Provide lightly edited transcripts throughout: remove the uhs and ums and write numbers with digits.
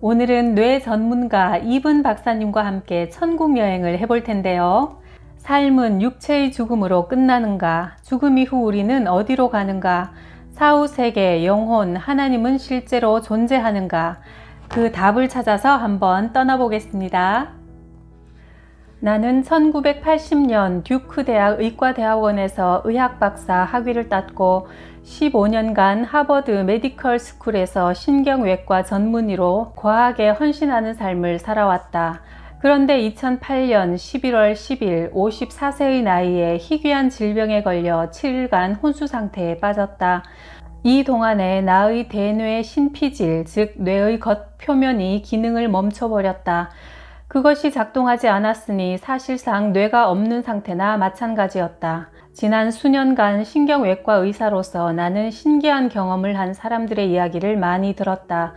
오늘은 뇌 전문가 이분 박사님과 함께 천국 여행을 해볼 텐데요. 삶은 육체의 죽음으로 끝나는가? 죽음 이후 우리는 어디로 가는가? 사후 세계, 영혼, 하나님은 실제로 존재하는가? 그 답을 찾아서 한번 떠나보겠습니다. 나는 1980년 듀크 대학 의과대학원에서 의학박사 학위를 땄고 15년간 하버드 메디컬 스쿨에서 신경외과 전문의로 과학에 헌신하는 삶을 살아왔다. 그런데 2008년 11월 10일 54세의 나이에 희귀한 질병에 걸려 7일간 혼수 상태에 빠졌다. 이 동안에 나의 대뇌 신피질, 즉 뇌의 겉표면이 기능을 멈춰버렸다. 그것이 작동하지 않았으니 사실상 뇌가 없는 상태나 마찬가지였다. 지난 수년간 신경외과 의사로서 나는 신기한 경험을 한 사람들의 이야기를 많이 들었다.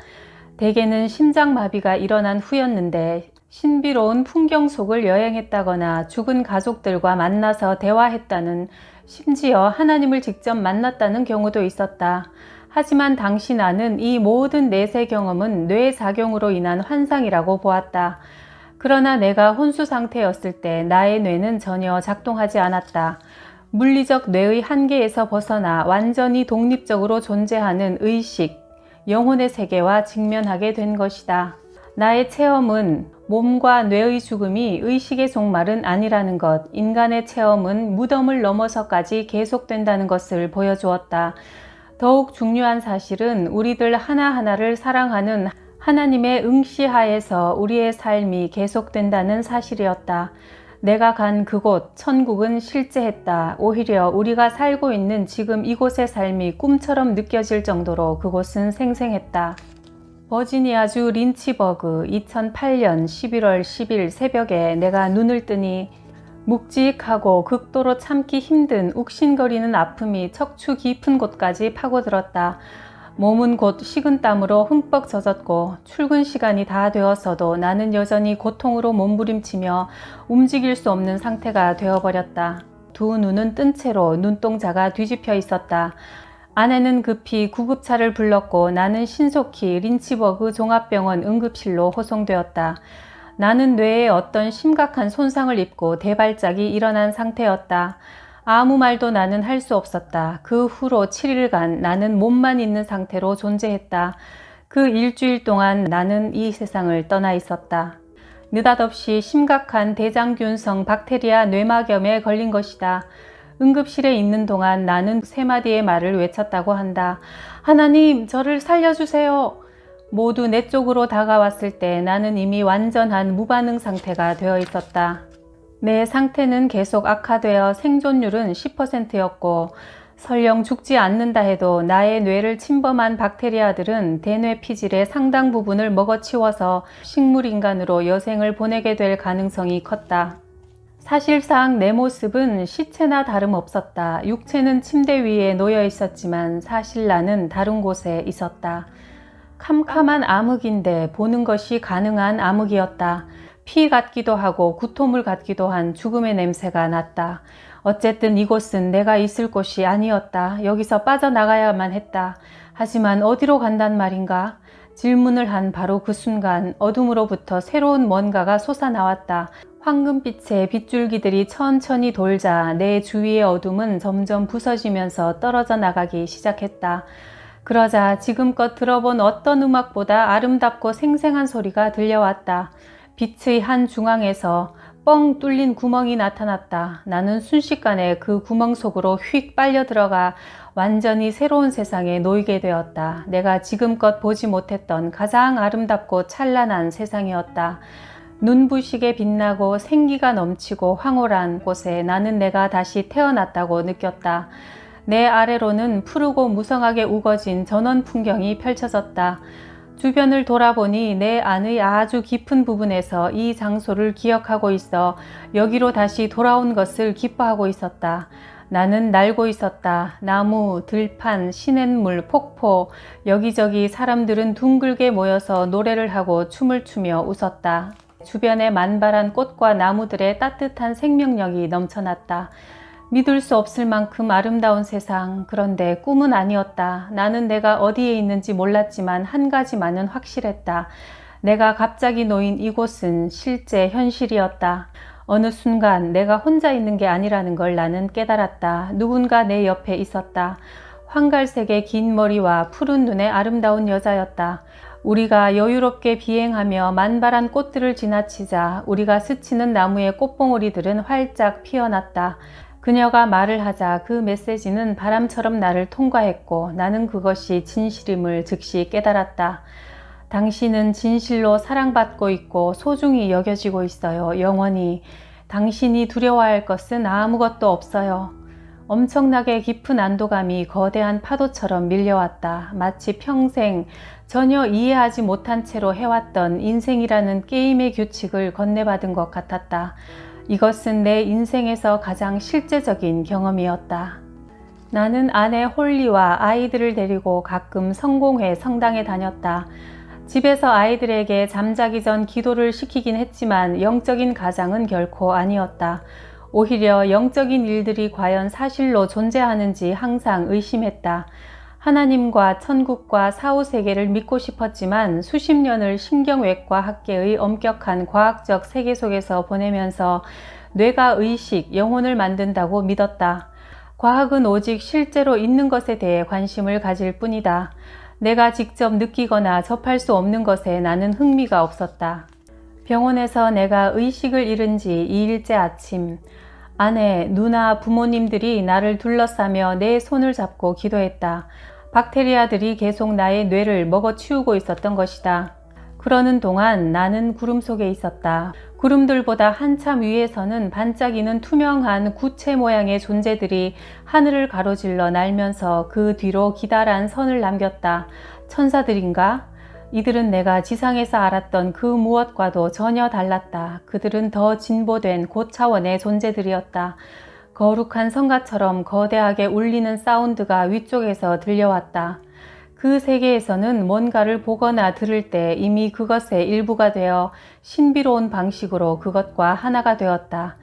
대개는 심장마비가 일어난 후였는데 신비로운 풍경 속을 여행했다거나 죽은 가족들과 만나서 대화했다는, 심지어 하나님을 직접 만났다는 경우도 있었다. 하지만 당시 나는 이 모든 내세 경험은 뇌작용으로 인한 환상이라고 보았다. 그러나 내가 혼수 상태였을 때 나의 뇌는 전혀 작동하지 않았다. 물리적 뇌의 한계에서 벗어나 완전히 독립적으로 존재하는 의식, 영혼의 세계와 직면하게 된 것이다. 나의 체험은 몸과 뇌의 죽음이 의식의 종말은 아니라는 것, 인간의 체험은 무덤을 넘어서까지 계속된다는 것을 보여주었다. 더욱 중요한 사실은 우리들 하나하나를 사랑하는 하나님의 응시하에서 우리의 삶이 계속된다는 사실이었다. 내가 간 그곳, 천국은 실제했다. 오히려 우리가 살고 있는 지금 이곳의 삶이 꿈처럼 느껴질 정도로 그곳은 생생했다. 버지니아주 린치버그 2008년 11월 10일 새벽에 내가 눈을 뜨니 묵직하고 극도로 참기 힘든 욱신거리는 아픔이 척추 깊은 곳까지 파고들었다. 몸은 곧 식은땀으로 흠뻑 젖었고 출근 시간이 다 되었어도 나는 여전히 고통으로 몸부림치며 움직일 수 없는 상태가 되어버렸다. 두 눈은 뜬 채로 눈동자가 뒤집혀 있었다. 아내는 급히 구급차를 불렀고 나는 신속히 린치버그 종합병원 응급실로 호송되었다. 나는 뇌에 어떤 심각한 손상을 입고 대발작이 일어난 상태였다. 아무 말도 나는 할 수 없었다. 그 후로 7일간 나는 몸만 있는 상태로 존재했다. 그 일주일 동안 나는 이 세상을 떠나 있었다. 느닷없이 심각한 대장균성 박테리아 뇌막염에 걸린 것이다. 응급실에 있는 동안 나는 3마디의 말을 외쳤다고 한다. 하나님, 저를 살려주세요. 모두 내 쪽으로 다가왔을 때 나는 이미 완전한 무반응 상태가 되어 있었다. 내 상태는 계속 악화되어 생존율은 10%였고 설령 죽지 않는다 해도 나의 뇌를 침범한 박테리아들은 대뇌 피질의 상당 부분을 먹어치워서 식물인간으로 여생을 보내게 될 가능성이 컸다. 사실상 내 모습은 시체나 다름없었다. 육체는 침대 위에 놓여 있었지만 사실 나는 다른 곳에 있었다. 캄캄한 암흑인데 보는 것이 가능한 암흑이었다. 피 같기도 하고 구토물 같기도 한 죽음의 냄새가 났다. 어쨌든 이곳은 내가 있을 곳이 아니었다. 여기서 빠져나가야만 했다. 하지만 어디로 간단 말인가? 질문을 한 바로 그 순간 어둠으로부터 새로운 뭔가가 솟아나왔다. 황금빛의 빗줄기들이 천천히 돌자 내 주위의 어둠은 점점 부서지면서 떨어져 나가기 시작했다. 그러자 지금껏 들어본 어떤 음악보다 아름답고 생생한 소리가 들려왔다. 빛의 한 중앙에서 뻥 뚫린 구멍이 나타났다. 나는 순식간에 그 구멍 속으로 휙 빨려 들어가 완전히 새로운 세상에 놓이게 되었다. 내가 지금껏 보지 못했던 가장 아름답고 찬란한 세상이었다. 눈부시게 빛나고 생기가 넘치고 황홀한 곳에 나는 내가 다시 태어났다고 느꼈다. 내 아래로는 푸르고 무성하게 우거진 전원 풍경이 펼쳐졌다. 주변을 돌아보니 내 안의 아주 깊은 부분에서 이 장소를 기억하고 있어 여기로 다시 돌아온 것을 기뻐하고 있었다. 나는 날고 있었다. 나무, 들판, 시냇물, 폭포, 여기저기 사람들은 둥글게 모여서 노래를 하고 춤을 추며 웃었다. 주변에 만발한 꽃과 나무들의 따뜻한 생명력이 넘쳐났다. 믿을 수 없을 만큼 아름다운 세상. 그런데 꿈은 아니었다. 나는 내가 어디에 있는지 몰랐지만 한 가지만은 확실했다. 내가 갑자기 놓인 이곳은 실제 현실이었다. 어느 순간 내가 혼자 있는 게 아니라는 걸 나는 깨달았다. 누군가 내 옆에 있었다. 황갈색의 긴 머리와 푸른 눈의 아름다운 여자였다. 우리가 여유롭게 비행하며 만발한 꽃들을 지나치자 우리가 스치는 나무의 꽃봉오리들은 활짝 피어났다. 그녀가 말을 하자 그 메시지는 바람처럼 나를 통과했고 나는 그것이 진실임을 즉시 깨달았다. 당신은 진실로 사랑받고 있고 소중히 여겨지고 있어요. 영원히. 당신이 두려워할 것은 아무것도 없어요. 엄청나게 깊은 안도감이 거대한 파도처럼 밀려왔다. 마치 평생 전혀 이해하지 못한 채로 해왔던 인생이라는 게임의 규칙을 건네받은 것 같았다. 이것은 내 인생에서 가장 실제적인 경험이었다. 나는 아내 홀리와 아이들을 데리고 가끔 성공회 성당에 다녔다. 집에서 아이들에게 잠자기 전 기도를 시키긴 했지만 영적인 가장은 결코 아니었다. 오히려 영적인 일들이 과연 사실로 존재하는지 항상 의심했다. 하나님과 천국과 사후세계를 믿고 싶었지만 수십 년을 신경외과 학계의 엄격한 과학적 세계 속에서 보내면서 뇌가 의식, 영혼을 만든다고 믿었다. 과학은 오직 실제로 있는 것에 대해 관심을 가질 뿐이다. 내가 직접 느끼거나 접할 수 없는 것에 나는 흥미가 없었다. 병원에서 내가 의식을 잃은 지 2일째 아침, 아내, 누나, 부모님들이 나를 둘러싸며 내 손을 잡고 기도했다. 박테리아들이 계속 나의 뇌를 먹어치우고 있었던 것이다. 그러는 동안 나는 구름 속에 있었다. 구름들보다 한참 위에서는 반짝이는 투명한 구체 모양의 존재들이 하늘을 가로질러 날면서 그 뒤로 기다란 선을 남겼다. 천사들인가? 이들은 내가 지상에서 알았던 그 무엇과도 전혀 달랐다. 그들은 더 진보된 고차원의 존재들이었다. 거룩한 성가처럼 거대하게 울리는 사운드가 위쪽에서 들려왔다. 그 세계에서는 뭔가를 보거나 들을 때 이미 그것의 일부가 되어 신비로운 방식으로 그것과 하나가 되었다.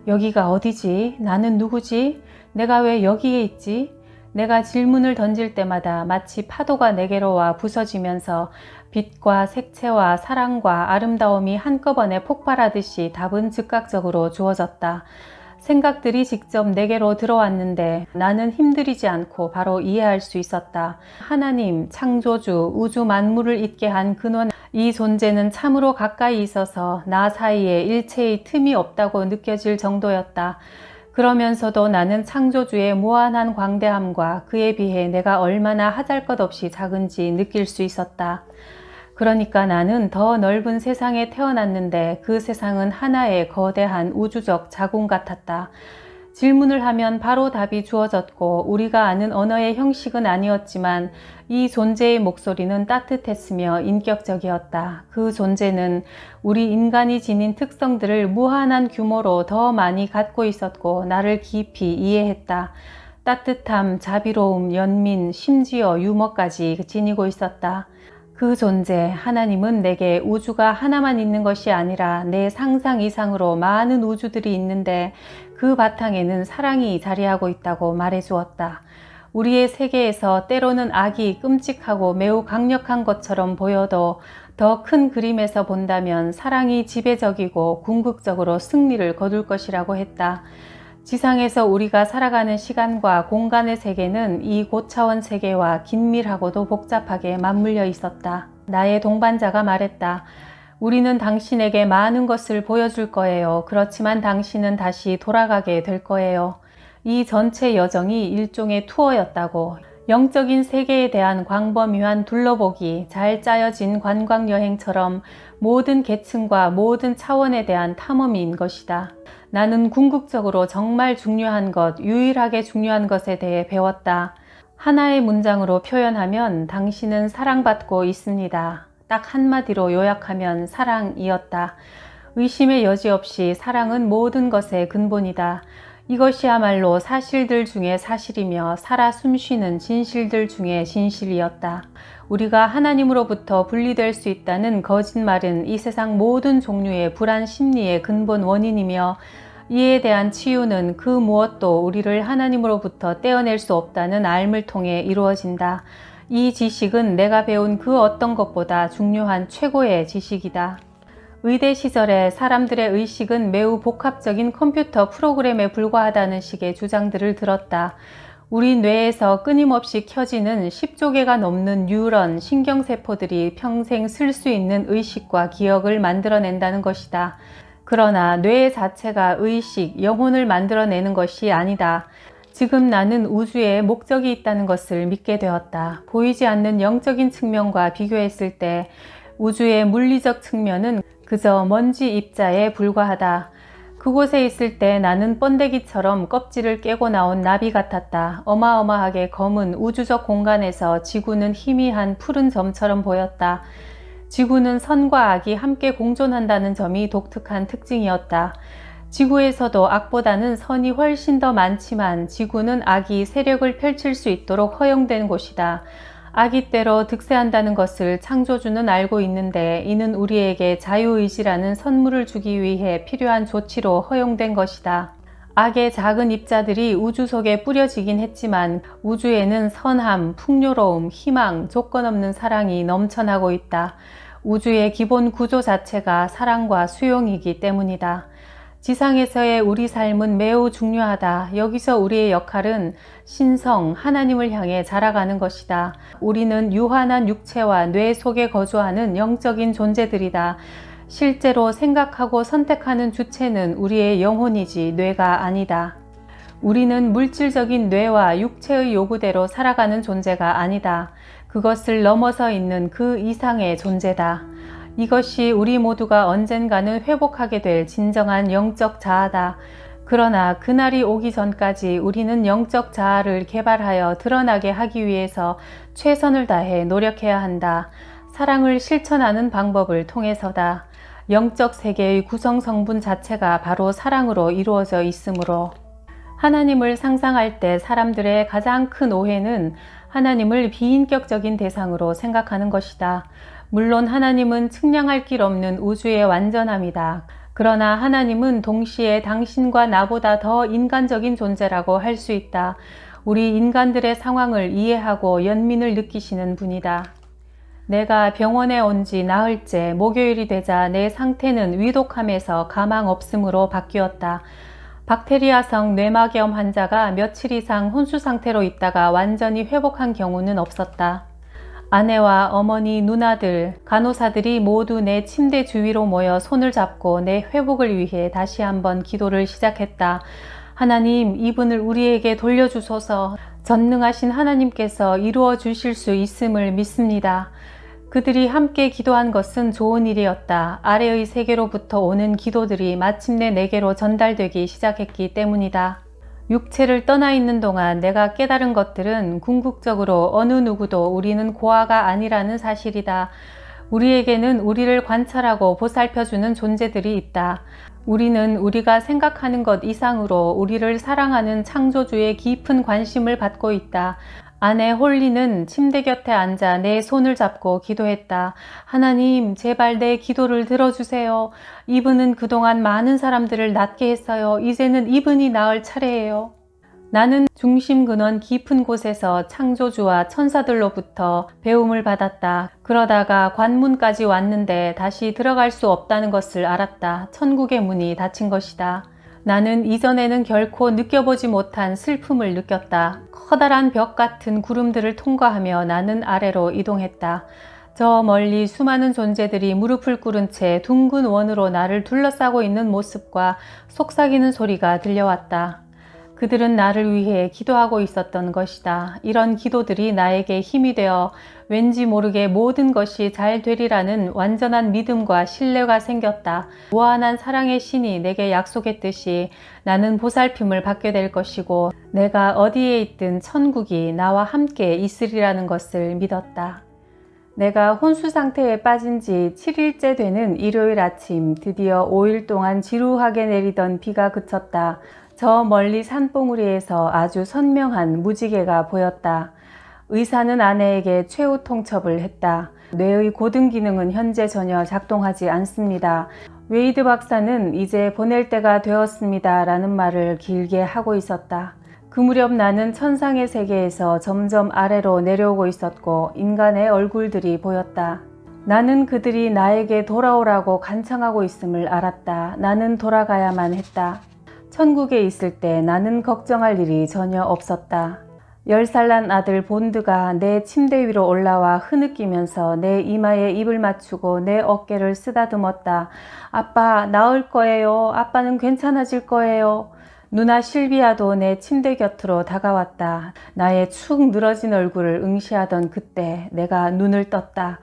여기가 어디지? 나는 누구지? 내가 왜 여기에 있지? 내가 질문을 던질 때마다 마치 파도가 내게로 와 부서지면서 빛과 색채와 사랑과 아름다움이 한꺼번에 폭발하듯이 답은 즉각적으로 주어졌다. 생각들이 직접 내게로 들어왔는데 나는 힘들이지 않고 바로 이해할 수 있었다. 하나님, 창조주, 우주 만물을 있게 한 근원, 이 존재는 참으로 가까이 있어서 나 사이에 일체의 틈이 없다고 느껴질 정도였다. 그러면서도 나는 창조주의 무한한 광대함과 그에 비해 내가 얼마나 하잘것없이 작은지 느낄 수 있었다. 그러니까 나는 더 넓은 세상에 태어났는데 그 세상은 하나의 거대한 우주적 자궁 같았다. 질문을 하면 바로 답이 주어졌고 우리가 아는 언어의 형식은 아니었지만 이 존재의 목소리는 따뜻했으며 인격적이었다. 그 존재는 우리 인간이 지닌 특성들을 무한한 규모로 더 많이 갖고 있었고 나를 깊이 이해했다. 따뜻함, 자비로움, 연민, 심지어 유머까지 지니고 있었다. 그 존재, 하나님은 내게 우주가 하나만 있는 것이 아니라 내 상상 이상으로 많은 우주들이 있는데 그 바탕에는 사랑이 자리하고 있다고 말해주었다. 우리의 세계에서 때로는 악이 끔찍하고 매우 강력한 것처럼 보여도 더 큰 그림에서 본다면 사랑이 지배적이고 궁극적으로 승리를 거둘 것이라고 했다. 지상에서 우리가 살아가는 시간과 공간의 세계는 이 고차원 세계와 긴밀하고도 복잡하게 맞물려 있었다. 나의 동반자가 말했다. 우리는 당신에게 많은 것을 보여줄 거예요. 그렇지만 당신은 다시 돌아가게 될 거예요. 이 전체 여정이 일종의 투어였다고. 영적인 세계에 대한 광범위한 둘러보기, 잘 짜여진 관광여행처럼 모든 계층과 모든 차원에 대한 탐험인 것이다. 나는 궁극적으로 정말 중요한 것, 유일하게 중요한 것에 대해 배웠다. 하나의 문장으로 표현하면 당신은 사랑받고 있습니다. 딱 한마디로 요약하면 사랑이었다. 의심의 여지 없이 사랑은 모든 것의 근본이다. 이것이야말로 사실들 중에 사실이며 살아 숨쉬는 진실들 중에 진실이었다. 우리가 하나님으로부터 분리될 수 있다는 거짓말은 이 세상 모든 종류의 불안 심리의 근본 원인이며 이에 대한 치유는 그 무엇도 우리를 하나님으로부터 떼어낼 수 없다는 알을 통해 이루어진다. 이 지식은 내가 배운 그 어떤 것보다 중요한 최고의 지식이다. 의대 시절에 사람들의 의식은 매우 복합적인 컴퓨터 프로그램에 불과하다는 식의 주장들을 들었다. 우리 뇌에서 끊임없이 켜지는 10조 개가 넘는 뉴런, 신경세포들이 평생 쓸 수 있는 의식과 기억을 만들어낸다는 것이다. 그러나 뇌 자체가 의식, 영혼을 만들어내는 것이 아니다. 지금 나는 우주에 목적이 있다는 것을 믿게 되었다. 보이지 않는 영적인 측면과 비교했을 때 우주의 물리적 측면은 그저 먼지 입자에 불과하다. 그곳에 있을 때 나는 번데기처럼 껍질을 깨고 나온 나비 같았다. 어마어마하게 검은 우주적 공간에서 지구는 희미한 푸른 점처럼 보였다. 지구는 선과 악이 함께 공존한다는 점이 독특한 특징이었다. 지구에서도 악보다는 선이 훨씬 더 많지만 지구는 악이 세력을 펼칠 수 있도록 허용된 곳이다. 악이 때로 득세한다는 것을 창조주는 알고 있는데 이는 우리에게 자유의지라는 선물을 주기 위해 필요한 조치로 허용된 것이다. 악의 작은 입자들이 우주 속에 뿌려지긴 했지만 우주에는 선함, 풍요로움, 희망, 조건 없는 사랑이 넘쳐나고 있다. 우주의 기본 구조 자체가 사랑과 수용이기 때문이다. 지상에서의 우리 삶은 매우 중요하다. 여기서 우리의 역할은 신성, 하나님을 향해 자라가는 것이다. 우리는 유한한 육체와 뇌 속에 거주하는 영적인 존재들이다. 실제로 생각하고 선택하는 주체는 우리의 영혼이지 뇌가 아니다. 우리는 물질적인 뇌와 육체의 요구대로 살아가는 존재가 아니다. 그것을 넘어서 있는 그 이상의 존재다. 이것이 우리 모두가 언젠가는 회복하게 될 진정한 영적 자아다. 그러나 그날이 오기 전까지 우리는 영적 자아를 개발하여 드러나게 하기 위해서 최선을 다해 노력해야 한다. 사랑을 실천하는 방법을 통해서다. 영적 세계의 구성 성분 자체가 바로 사랑으로 이루어져 있으므로 하나님을 상상할 때 사람들의 가장 큰 오해는 하나님을 비인격적인 대상으로 생각하는 것이다. 물론 하나님은 측량할 길 없는 우주의 완전함이다. 그러나 하나님은 동시에 당신과 나보다 더 인간적인 존재라고 할 수 있다. 우리 인간들의 상황을 이해하고 연민을 느끼시는 분이다. 내가 병원에 온 지 나흘째 목요일이 되자 내 상태는 위독함에서 가망 없음으로 바뀌었다. 박테리아성 뇌막염 환자가 며칠 이상 혼수 상태로 있다가 완전히 회복한 경우는 없었다. 아내와 어머니, 누나들, 간호사들이 모두 내 침대 주위로 모여 손을 잡고 내 회복을 위해 다시 한번 기도를 시작했다. 하나님, 이분을 우리에게 돌려주소서. 전능하신 하나님께서 이루어 주실 수 있음을 믿습니다. 그들이 함께 기도한 것은 좋은 일이었다. 아래의 세계로부터 오는 기도들이 마침내 내게로 전달되기 시작했기 때문이다. 육체를 떠나 있는 동안 내가 깨달은 것들은 궁극적으로 어느 누구도 우리는 고아가 아니라는 사실이다. 우리에게는 우리를 관찰하고 보살펴주는 존재들이 있다. 우리는 우리가 생각하는 것 이상으로 우리를 사랑하는 창조주의 깊은 관심을 받고 있다. 아내 홀리는 침대 곁에 앉아 내 손을 잡고 기도했다. 하나님, 제발 내 기도를 들어주세요. 이분은 그동안 많은 사람들을 낫게 했어요. 이제는 이분이 나을 차례예요. 나는 중심 근원 깊은 곳에서 창조주와 천사들로부터 배움을 받았다. 그러다가 관문까지 왔는데 다시 들어갈 수 없다는 것을 알았다. 천국의 문이 닫힌 것이다. 나는 이전에는 결코 느껴보지 못한 슬픔을 느꼈다. 커다란 벽 같은 구름들을 통과하며 나는 아래로 이동했다. 저 멀리 수많은 존재들이 무릎을 꿇은 채 둥근 원으로 나를 둘러싸고 있는 모습과 속삭이는 소리가 들려왔다. 그들은 나를 위해 기도하고 있었던 것이다. 이런 기도들이 나에게 힘이 되어 왠지 모르게 모든 것이 잘 되리라는 완전한 믿음과 신뢰가 생겼다. 무한한 사랑의 신이 내게 약속했듯이 나는 보살핌을 받게 될 것이고 내가 어디에 있든 천국이 나와 함께 있으리라는 것을 믿었다. 내가 혼수 상태에 빠진 지 7일째 되는 일요일 아침, 드디어 5일 동안 지루하게 내리던 비가 그쳤다. 저 멀리 산봉우리에서 아주 선명한 무지개가 보였다. 의사는 아내에게 최후 통첩을 했다. 뇌의 고등 기능은 현재 전혀 작동하지 않습니다. 웨이드 박사는 이제 보낼 때가 되었습니다. 라는 말을 길게 하고 있었다. 그 무렵 나는 천상의 세계에서 점점 아래로 내려오고 있었고 인간의 얼굴들이 보였다. 나는 그들이 나에게 돌아오라고 간청하고 있음을 알았다. 나는 돌아가야만 했다. 천국에 있을 때 나는 걱정할 일이 전혀 없었다. 10살 난 아들 본드가 내 침대 위로 올라와 흐느끼면서 내 이마에 입을 맞추고 내 어깨를 쓰다듬었다. 아빠, 나을 거예요. 아빠는 괜찮아질 거예요. 누나 실비아도 내 침대 곁으로 다가왔다. 나의 축 늘어진 얼굴을 응시하던 그때 내가 눈을 떴다.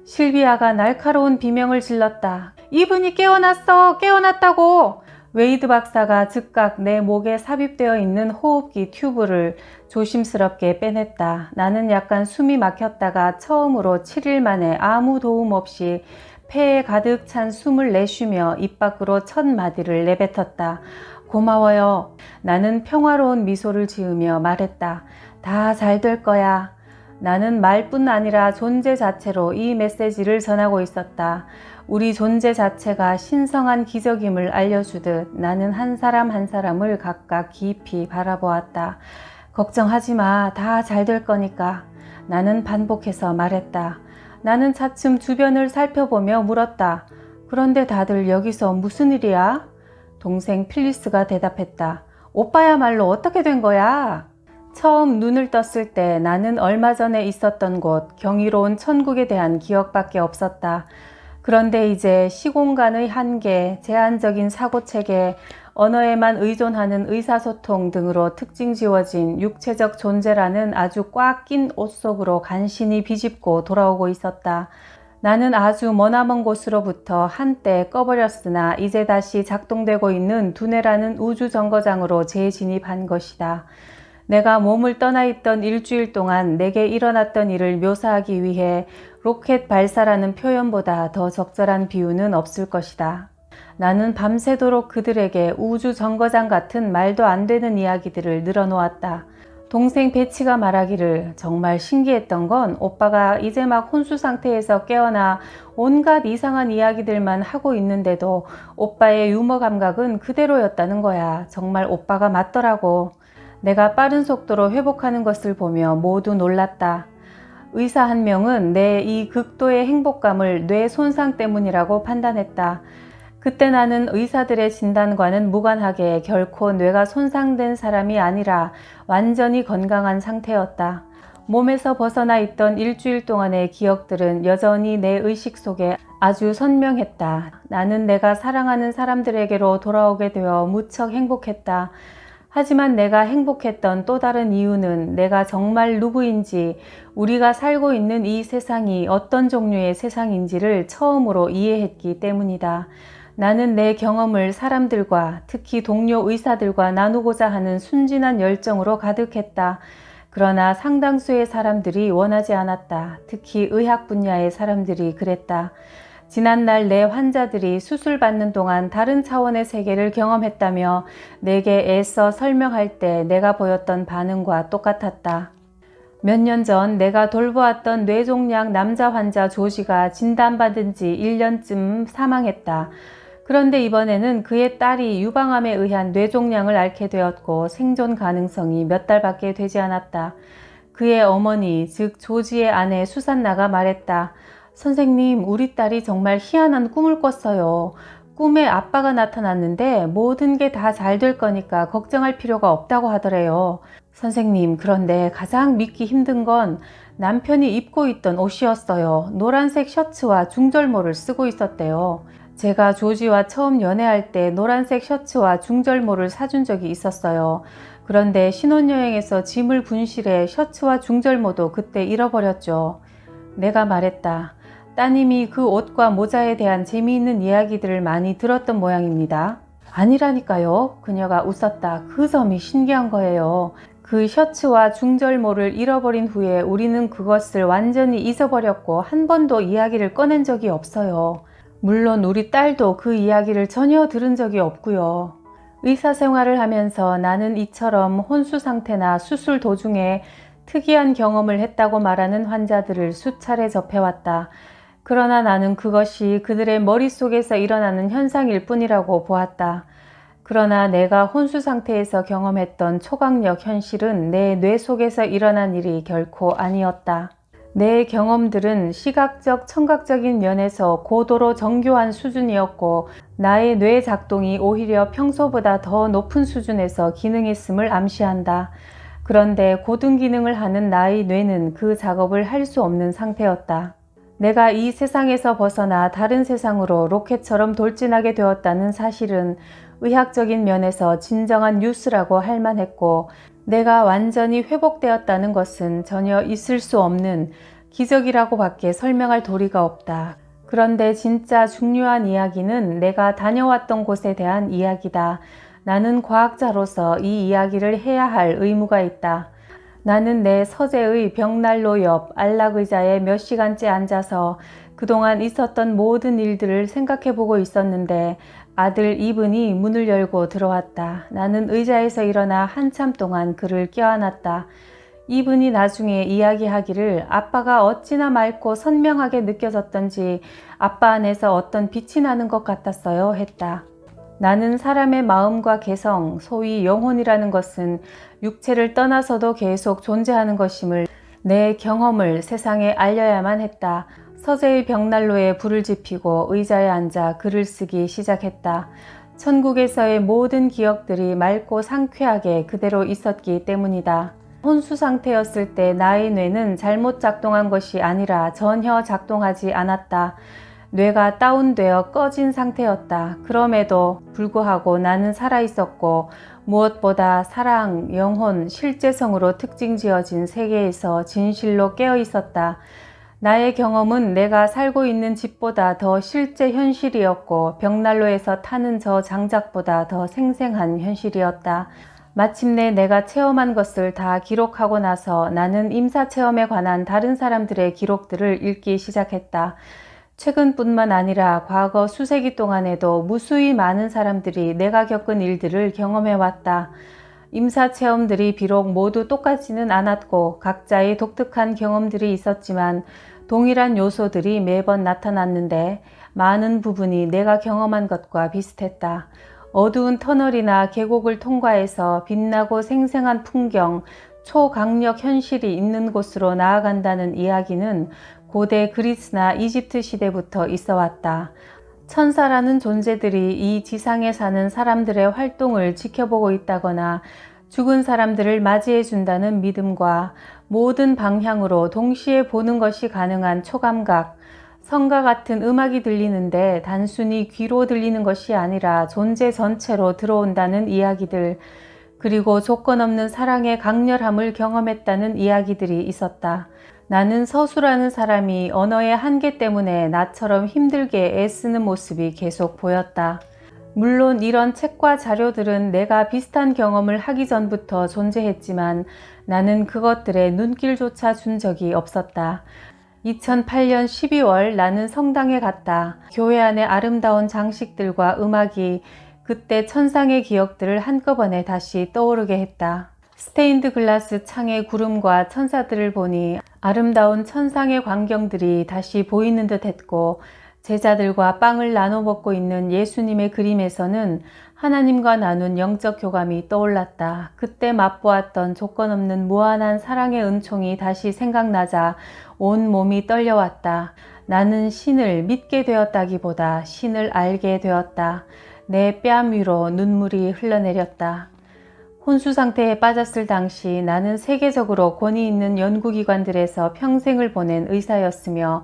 실비아가 날카로운 비명을 질렀다. 이분이 깨어났어! 깨어났다고! 웨이드 박사가 즉각 내 목에 삽입되어 있는 호흡기 튜브를 조심스럽게 빼냈다. 나는 약간 숨이 막혔다가 처음으로 7일 만에 아무 도움 없이 폐에 가득 찬 숨을 내쉬며 입 밖으로 첫 마디를 내뱉었다. 고마워요. 나는 평화로운 미소를 지으며 말했다. 다 잘 될 거야. 나는 말뿐 아니라 존재 자체로 이 메시지를 전하고 있었다. 우리 존재 자체가 신성한 기적임을 알려주듯 나는 한 사람 한 사람을 각각 깊이 바라보았다. 걱정하지 마. 다 잘 될 거니까. 나는 반복해서 말했다. 나는 차츰 주변을 살펴보며 물었다. 그런데 다들 여기서 무슨 일이야? 동생 필리스가 대답했다. 오빠야말로 어떻게 된 거야? 처음 눈을 떴을 때 나는 얼마 전에 있었던 곳 경이로운 천국에 대한 기억밖에 없었다. 그런데 이제 시공간의 한계, 제한적인 사고체계, 언어에만 의존하는 의사소통 등으로 특징 지워진 육체적 존재라는 아주 꽉 낀 옷 속으로 간신히 비집고 돌아오고 있었다. 나는 아주 머나먼 곳으로부터 한때 꺼버렸으나 이제 다시 작동되고 있는 두뇌라는 우주 정거장으로 재진입한 것이다. 내가 몸을 떠나 있던 일주일 동안 내게 일어났던 일을 묘사하기 위해 로켓 발사라는 표현보다 더 적절한 비유는 없을 것이다. 나는 밤새도록 그들에게 우주 정거장 같은 말도 안 되는 이야기들을 늘어놓았다. 동생 베치가 말하기를 정말 신기했던 건 오빠가 이제 막 혼수 상태에서 깨어나 온갖 이상한 이야기들만 하고 있는데도 오빠의 유머 감각은 그대로였다는 거야. 정말 오빠가 맞더라고. 내가 빠른 속도로 회복하는 것을 보며 모두 놀랐다. 의사 한 명은 내 이 극도의 행복감을 뇌 손상 때문이라고 판단했다. 그때 나는 의사들의 진단과는 무관하게 결코 뇌가 손상된 사람이 아니라 완전히 건강한 상태였다. 몸에서 벗어나 있던 일주일 동안의 기억들은 여전히 내 의식 속에 아주 선명했다. 나는 내가 사랑하는 사람들에게로 돌아오게 되어 무척 행복했다. 하지만 내가 행복했던 또 다른 이유는 내가 정말 누구인지, 우리가 살고 있는 이 세상이 어떤 종류의 세상인지를 처음으로 이해했기 때문이다. 나는 내 경험을 사람들과, 특히 동료 의사들과 나누고자 하는 순진한 열정으로 가득했다. 그러나 상당수의 사람들이 원하지 않았다. 특히 의학 분야의 사람들이 그랬다. 지난날 내 환자들이 수술받는 동안 다른 차원의 세계를 경험했다며 내게 애써 설명할 때 내가 보였던 반응과 똑같았다. 몇 년 전 내가 돌보았던 뇌종양 남자 환자 조지가 진단받은 지 1년쯤 사망했다. 그런데 이번에는 그의 딸이 유방암에 의한 뇌종양을 앓게 되었고 생존 가능성이 몇 달밖에 되지 않았다. 그의 어머니, 즉 조지의 아내 수산나가 말했다. 선생님, 우리 딸이 정말 희한한 꿈을 꿨어요. 꿈에 아빠가 나타났는데 모든 게 다 잘 될 거니까 걱정할 필요가 없다고 하더래요. 선생님, 그런데 가장 믿기 힘든 건 남편이 입고 있던 옷이었어요. 노란색 셔츠와 중절모를 쓰고 있었대요. 제가 조지와 처음 연애할 때 노란색 셔츠와 중절모를 사준 적이 있었어요. 그런데 신혼여행에서 짐을 분실해 셔츠와 중절모도 그때 잃어버렸죠. 내가 말했다. 따님이 그 옷과 모자에 대한 재미있는 이야기들을 많이 들었던 모양입니다. 아니라니까요. 그녀가 웃었다. 그 점이 신기한 거예요. 그 셔츠와 중절모를 잃어버린 후에 우리는 그것을 완전히 잊어버렸고 한 번도 이야기를 꺼낸 적이 없어요. 물론 우리 딸도 그 이야기를 전혀 들은 적이 없고요. 의사 생활을 하면서 나는 이처럼 혼수 상태나 수술 도중에 특이한 경험을 했다고 말하는 환자들을 수차례 접해왔다. 그러나 나는 그것이 그들의 머릿속에서 일어나는 현상일 뿐이라고 보았다. 그러나 내가 혼수 상태에서 경험했던 초강력 현실은 내 뇌 속에서 일어난 일이 결코 아니었다. 내 경험들은 시각적, 청각적인 면에서 고도로 정교한 수준이었고 나의 뇌 작동이 오히려 평소보다 더 높은 수준에서 기능했음을 암시한다. 그런데 고등 기능을 하는 나의 뇌는 그 작업을 할 수 없는 상태였다. 내가 이 세상에서 벗어나 다른 세상으로 로켓처럼 돌진하게 되었다는 사실은 의학적인 면에서 진정한 뉴스라고 할 만했고, 내가 완전히 회복되었다는 것은 전혀 있을 수 없는 기적이라고 밖에 설명할 도리가 없다. 그런데 진짜 중요한 이야기는 내가 다녀왔던 곳에 대한 이야기다. 나는 과학자로서 이 이야기를 해야 할 의무가 있다. 나는 내 서재의 벽난로 옆 안락의자에 몇 시간째 앉아서 그동안 있었던 모든 일들을 생각해보고 있었는데 아들 이븐이 문을 열고 들어왔다. 나는 의자에서 일어나 한참 동안 그를 껴안았다. 이븐이 나중에 이야기하기를 아빠가 어찌나 맑고 선명하게 느껴졌던지 아빠 안에서 어떤 빛이 나는 것 같았어요 했다. 나는 사람의 마음과 개성, 소위 영혼이라는 것은 육체를 떠나서도 계속 존재하는 것임을, 내 경험을 세상에 알려야만 했다. 서재의 벽난로에 불을 지피고 의자에 앉아 글을 쓰기 시작했다. 천국에서의 모든 기억들이 맑고 상쾌하게 그대로 있었기 때문이다. 혼수 상태였을 때 나의 뇌는 잘못 작동한 것이 아니라 전혀 작동하지 않았다. 뇌가 다운되어 꺼진 상태였다. 그럼에도 불구하고 나는 살아있었고 무엇보다 사랑, 영혼, 실제성으로 특징지어진 세계에서 진실로 깨어있었다. 나의 경험은 내가 살고 있는 집보다 더 실제 현실이었고 벽난로에서 타는 저 장작보다 더 생생한 현실이었다. 마침내 내가 체험한 것을 다 기록하고 나서 나는 임사체험에 관한 다른 사람들의 기록들을 읽기 시작했다. 최근뿐만 아니라 과거 수세기 동안에도 무수히 많은 사람들이 내가 겪은 일들을 경험해왔다. 임사체험들이 비록 모두 똑같지는 않았고 각자의 독특한 경험들이 있었지만 동일한 요소들이 매번 나타났는데 많은 부분이 내가 경험한 것과 비슷했다. 어두운 터널이나 계곡을 통과해서 빛나고 생생한 풍경, 초강력 현실이 있는 곳으로 나아간다는 이야기는 고대 그리스나 이집트 시대부터 있어 왔다. 천사라는 존재들이 이 지상에 사는 사람들의 활동을 지켜보고 있다거나 죽은 사람들을 맞이해 준다는 믿음과 모든 방향으로 동시에 보는 것이 가능한 초감각, 성과 같은 음악이 들리는데 단순히 귀로 들리는 것이 아니라 존재 전체로 들어온다는 이야기들, 그리고 조건 없는 사랑의 강렬함을 경험했다는 이야기들이 있었다. 나는 서수라는 사람이 언어의 한계 때문에 나처럼 힘들게 애쓰는 모습이 계속 보였다. 물론 이런 책과 자료들은 내가 비슷한 경험을 하기 전부터 존재했지만 나는 그것들에 눈길조차 준 적이 없었다. 2008년 12월 나는 성당에 갔다. 교회 안의 아름다운 장식들과 음악이 그때 천상의 기억들을 한꺼번에 다시 떠오르게 했다. 스테인드 글라스 창의 구름과 천사들을 보니 아름다운 천상의 광경들이 다시 보이는 듯 했고, 제자들과 빵을 나눠 먹고 있는 예수님의 그림에서는 하나님과 나눈 영적 교감이 떠올랐다. 그때 맛보았던 조건 없는 무한한 사랑의 은총이 다시 생각나자 온 몸이 떨려왔다. 나는 신을 믿게 되었다기보다 신을 알게 되었다. 내 뺨 위로 눈물이 흘러내렸다. 혼수 상태에 빠졌을 당시 나는 세계적으로 권위 있는 연구기관들에서 평생을 보낸 의사였으며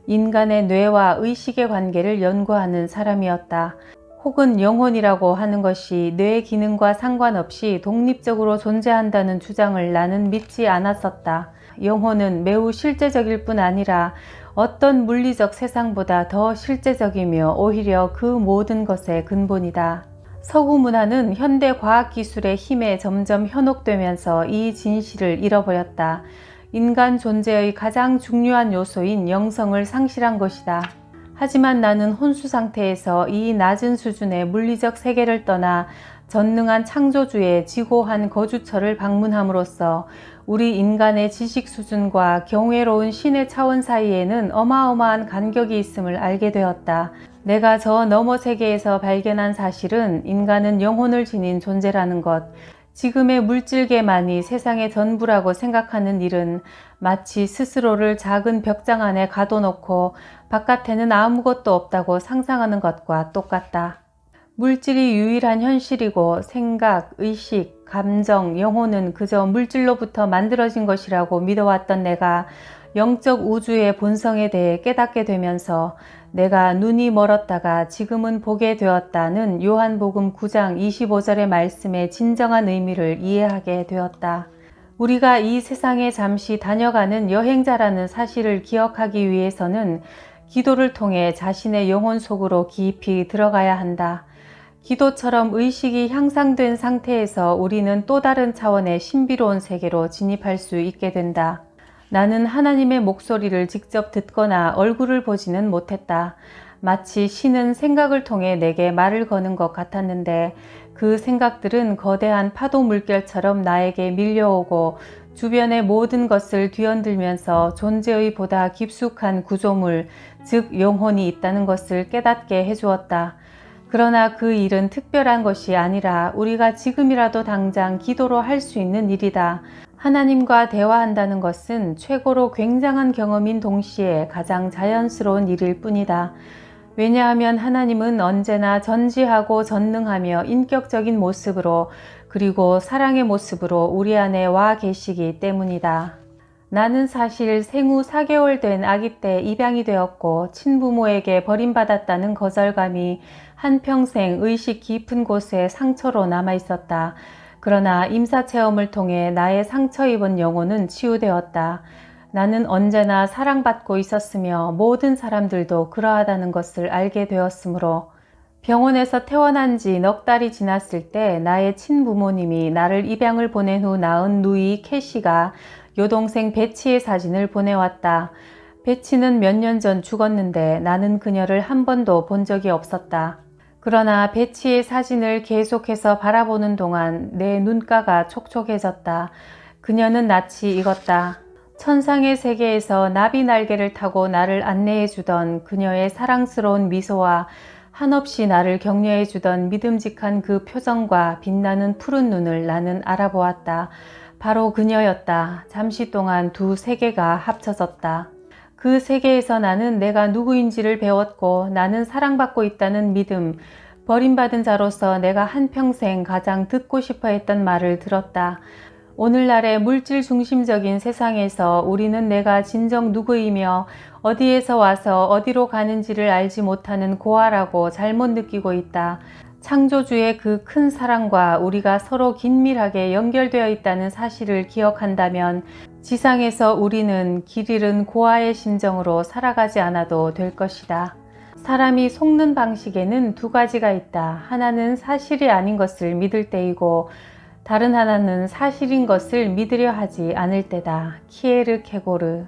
인간의 뇌와 의식의 관계를 연구하는 사람이었다. 혹은 영혼이라고 하는 것이 뇌 기능과 상관없이 독립적으로 존재한다는 주장을 나는 믿지 않았었다. 영혼은 매우 실제적일 뿐 아니라 어떤 물리적 세상보다 더 실제적이며 오히려 그 모든 것의 근본이다. 서구 문화는 현대 과학기술의 힘에 점점 현혹되면서 이 진실을 잃어버렸다. 인간 존재의 가장 중요한 요소인 영성을 상실한 것이다. 하지만 나는 혼수 상태에서 이 낮은 수준의 물리적 세계를 떠나 전능한 창조주의 지고한 거주처를 방문함으로써 우리 인간의 지식 수준과 경외로운 신의 차원 사이에는 어마어마한 간격이 있음을 알게 되었다. 내가 저 너머 세계에서 발견한 사실은 인간은 영혼을 지닌 존재라는 것, 지금의 물질계만이 세상의 전부라고 생각하는 일은 마치 스스로를 작은 벽장 안에 가둬놓고 바깥에는 아무것도 없다고 상상하는 것과 똑같다. 물질이 유일한 현실이고 생각, 의식, 감정, 영혼은 그저 물질로부터 만들어진 것이라고 믿어왔던 내가 영적 우주의 본성에 대해 깨닫게 되면서 내가 눈이 멀었다가 지금은 보게 되었다는 요한복음 9장 25절의 말씀의 진정한 의미를 이해하게 되었다. 우리가 이 세상에 잠시 다녀가는 여행자라는 사실을 기억하기 위해서는 기도를 통해 자신의 영혼 속으로 깊이 들어가야 한다. 기도처럼 의식이 향상된 상태에서 우리는 또 다른 차원의 신비로운 세계로 진입할 수 있게 된다. 나는 하나님의 목소리를 직접 듣거나 얼굴을 보지는 못했다. 마치 신은 생각을 통해 내게 말을 거는 것 같았는데 그 생각들은 거대한 파도 물결처럼 나에게 밀려오고 주변의 모든 것을 뒤흔들면서 존재의 보다 깊숙한 구조물, 즉 영혼이 있다는 것을 깨닫게 해주었다. 그러나 그 일은 특별한 것이 아니라 우리가 지금이라도 당장 기도로 할 수 있는 일이다. 하나님과 대화한다는 것은 최고로 굉장한 경험인 동시에 가장 자연스러운 일일 뿐이다. 왜냐하면 하나님은 언제나 전지하고 전능하며 인격적인 모습으로 그리고 사랑의 모습으로 우리 안에 와 계시기 때문이다. 나는 사실 생후 4개월 된 아기 때 입양이 되었고 친부모에게 버림받았다는 거절감이 한평생 의식 깊은 곳에 상처로 남아 있었다. 그러나 임사체험을 통해 나의 상처 입은 영혼은 치유되었다. 나는 언제나 사랑받고 있었으며 모든 사람들도 그러하다는 것을 알게 되었으므로 병원에서 퇴원한 지 넉 달이 지났을 때 나의 친부모님이 나를 입양을 보낸 후 낳은 누이 캐시가 여동생 베치의 사진을 보내왔다. 베치는 몇 년 전 죽었는데 나는 그녀를 한 번도 본 적이 없었다. 그러나 베치의 사진을 계속해서 바라보는 동안 내 눈가가 촉촉해졌다. 그녀는 낯이 익었다. 천상의 세계에서 나비 날개를 타고 나를 안내해 주던 그녀의 사랑스러운 미소와 한없이 나를 격려해 주던 믿음직한 그 표정과 빛나는 푸른 눈을 나는 알아보았다. 바로 그녀였다. 잠시 동안 두 세계가 합쳐졌다. 그 세계에서 나는 내가 누구인지를 배웠고 나는 사랑받고 있다는 믿음, 버림받은 자로서 내가 한평생 가장 듣고 싶어 했던 말을 들었다. 오늘날의 물질 중심적인 세상에서 우리는 내가 진정 누구이며 어디에서 와서 어디로 가는지를 알지 못하는 고아라고 잘못 느끼고 있다. 창조주의 그 큰 사랑과 우리가 서로 긴밀하게 연결되어 있다는 사실을 기억한다면 지상에서 우리는 길 잃은 고아의 심정으로 살아가지 않아도 될 것이다. 사람이 속는 방식에는 두 가지가 있다. 하나는 사실이 아닌 것을 믿을 때이고 다른 하나는 사실인 것을 믿으려 하지 않을 때다. 키에르케고르.